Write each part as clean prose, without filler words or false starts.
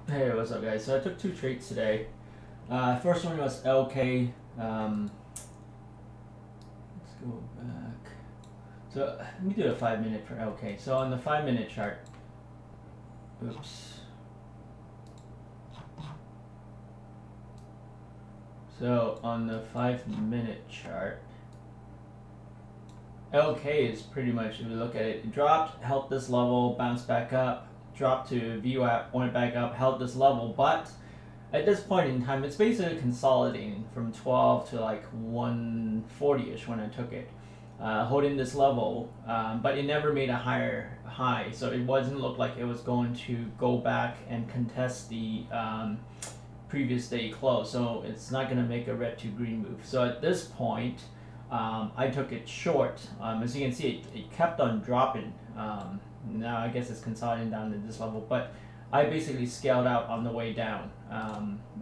Hey, what's up, guys? So I took two trades today. First one was LK. Let's go back. So let me do a 5 minute for LK. So on the 5 minute chart, oops. So on the 5 minute chart, LK is pretty much, if you look at it, it dropped, held this level, bounced back up, dropped to VWAP, went back up, held this level, but at this point in time, it's basically consolidating from 12 to like 140-ish when I took it, holding this level, but it never made a higher high, so it wasn't look like it was going to go back and contest the previous day close. So it's not going to make a red to green move. So at this point, I took it short. As you can see, it kept on dropping. Now I guess it's consolidating down to this level, but I basically scaled out on the way down.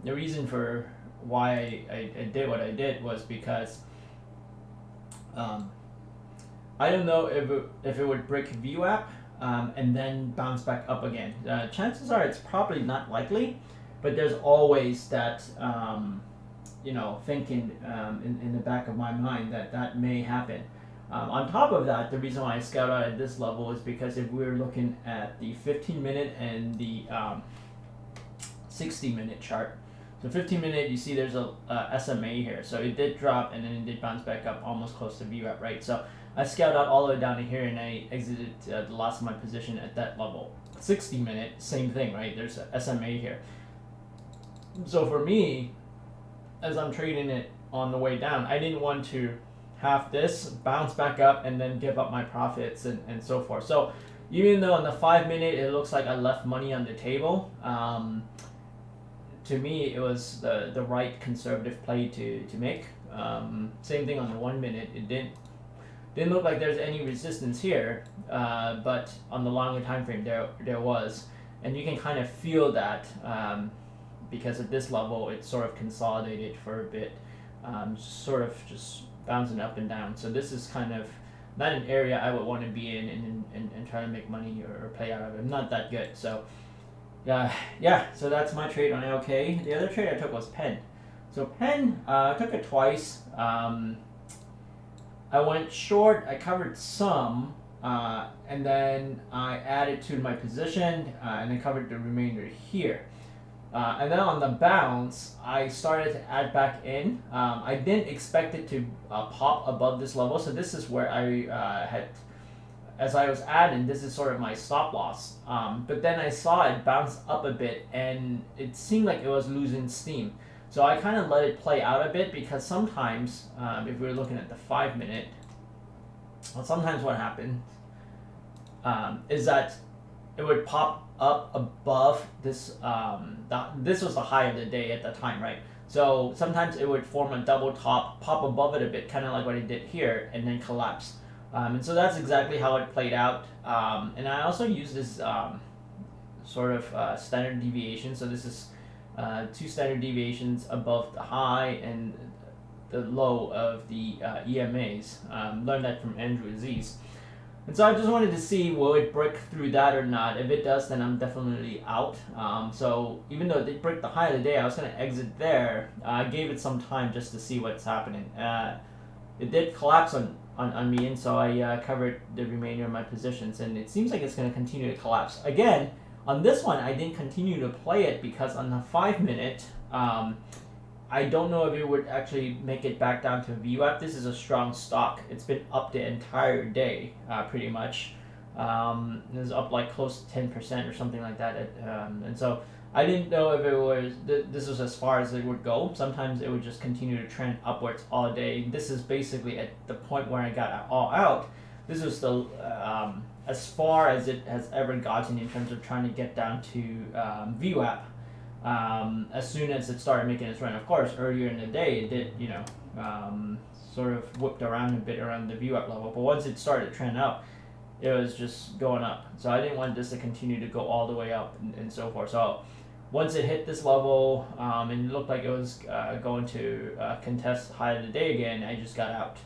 The reason for why I did what I did was because I don't know if it would break VWAP and then bounce back up again. Chances are it's probably not likely, but there's always that thinking in the back of my mind that that may happen. On top of that, the reason why I scout out at this level is because if we're looking at the 15-minute and the 60-minute chart, so 15-minute, you see there's a SMA here. So it did drop and then it did bounce back up almost close to VWAP, right? So I scaled out all the way down to here and I exited the last of my position at that level. 60-minute, same thing, right? There's a SMA here. So for me, as I'm trading it on the way down, I didn't want to have this bounce back up and then give up my profits and so forth. So even though on the 5 minute it looks like I left money on the table, to me it was the right conservative play to make. Same thing on the 1 minute. It didn't look like there's any resistance here, but on the longer time frame there was, and you can kind of feel that because at this level it sort of consolidated for a bit, sort of just bouncing up and down. So this is kind of not an area I would want to be in and try to make money or play out of it. I'm not that good. So yeah, so that's my trade on LK. The other trade I took was PENN. So PENN, I took it twice. I went short, I covered some, and then I added to my position, and I covered the remainder here. And then on the bounce, I started to add back in. I didn't expect it to pop above this level, so this is where I had, as I was adding, this is sort of my stop loss. But then I saw it bounce up a bit, and it seemed like it was losing steam. So I kind of let it play out a bit because sometimes, if we're looking at the 5 minute, well, sometimes what happened is that it would pop up above this. This was the high of the day at the time, right? So sometimes it would form a double top, pop above it a bit, kind of like what it did here, and then collapse. And so that's exactly how it played out. And I also use this sort of standard deviation. So this is 2 standard deviations above the high and the low of the EMAs. Learned that from Andrew Aziz. And so I just wanted to see, will it break through that or not? If it does, then I'm definitely out. So even though it did break the high of the day, I was going to exit there. I gave it some time just to see what's happening. It did collapse on me, and so I covered the remainder of my positions. And it seems like it's going to continue to collapse. Again, on this one, I didn't continue to play it because on the 5 minute, I don't know if it would actually make it back down to VWAP. This is a strong stock. It's been up the entire day, pretty much. It's up like close to 10% or something like that. And so I didn't know if it was, this was as far as it would go. Sometimes it would just continue to trend upwards all day. This is basically at the point where I got all out. This was the as far as it has ever gotten in terms of trying to get down to VWAP. As soon as it started making its run, of course, earlier in the day it did, sort of whipped around a bit around the VWAP level. But once it started to trend up, it was just going up. So I didn't want this to continue to go all the way up and so forth. So once it hit this level and it looked like it was going to contest high of the day again, I just got out.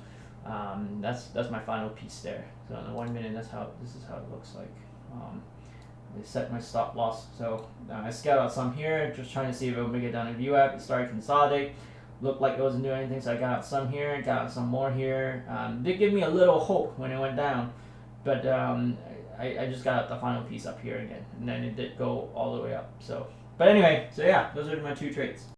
That's my final piece there. So on the 1 minute, this is how it looks like. I set my stop loss. So I scaled out some here, just trying to see if it would make it down to view app. It started to consolidate. Looked like it wasn't doing anything, so I got out some here, got out some more here. Did give me a little hope when it went down, but I just got out the final piece up here again, and then it did go all the way up. So, but anyway, so yeah, those are my two trades.